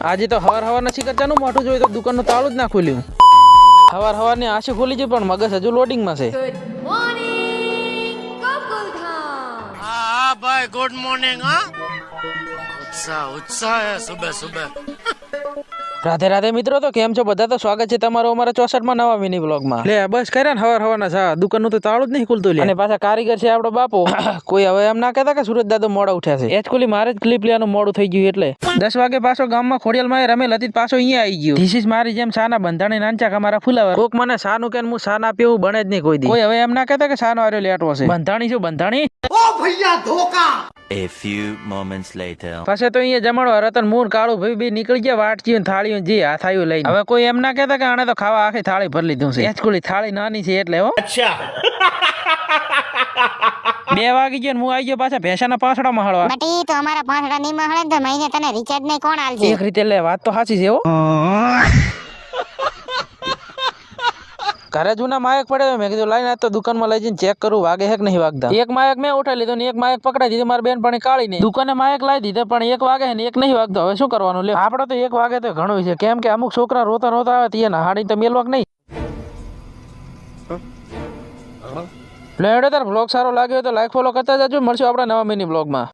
આજે તો હવાર નથી કરતાનું મોટું જોયું તો દુકાનનું તાળું જ ના ખોલ્યું. હવારની આંખો ખોલી છે પણ મગજ હજુ લોડિંગમાં છે. Good morning Gokuldham. हाँ भाई गुड मॉर्निंग हाँ उत्साह है सुबह सुबह રાધે રાધે મિત્રો, તો કેમ છો બધા? તો સ્વાગત છે તમારું અમારા 64માં નવા મિની બ્લોગમાં. લે બસ કર્યા ને હવારના સા દુકાનનું તો તાળું જ નહીં ખુલતું. અને પાછા કારીગર છે આપણો બાપો. કોઈ હવે એમ ના કહેતા કે સુરત દાદો મોડા ઉઠ્યા છે. એકચ્યુઅલી મારે જ ક્લિપ લેવાનું મોડું થઈ ગયું એટલે 10 વાગે પાછો ગામમાં ખોડિયાલમાં રમેલ હતી, પાછો અહીંયા આવી ગયો. ધીસ ઇઝ મારી જેમ સાના બંધાણી નાનચા અમારા ફુલાવર. કોક મને સાનું કે હું સા ના પીવું બને જ નહીં કોઈ દી. કોઈ હવે એમ ના કહેતા કે સાનો આર્યો લેટવો છે. બંધાણી શું બંધાણી? ओ भैया धोखा A few moments later. પછી તો અહીંયા જમણો રતન મૂર કાળું ભાઈ બી નીકળી ગયા વાટચી થાળીઓ જે હાથ આવ્યું લઈને. હવે કોઈ એમ ના કહેતા કે આને તો ખાવા આખી થાળી ભરી લીધું છે. એકચ્યુઅલી થાળી નાની છે એટલે હો. अच्छा 2 વાગી ગયા હું આવી ગયો પાછા ભેંસાના પાછડા મહાળવા. બટી તો અમારા પાંચડા નહીં મળે તો મહિને તને રિચાર્જ નહીં કોણ આલશે? એક રીતે લે વાત તો સાચી છે હો. ઘરે જૂના માયક પડે મેં કીધું લાઈને આજ તો દુકાનમાં લઈ જઈને ચેક કરું વાગે હે કે નહીં વાગતા. એક માયક મેં ઉઠાઈ લીધો ને એક માયક પકડાઈ દીધો મારી બેન પણ કાઢી ને દુકાને માયક લાવી દીધો પણ એક વાગે ને એક નહીં વાગતો. હવે શું કરવાનું? લે આપડે તો 1 વાગે તો ઘણું છે, કેમ કે અમુક છોકરા રોતા આવે ત્યાં હાડી તો મેલવાક નહીં. લે તાર બ્લોગ સારો લાગ્યો તો લાઈક ફોલો કરતા જજો. મળશું આપણા નવા મિની બ્લોગમાં.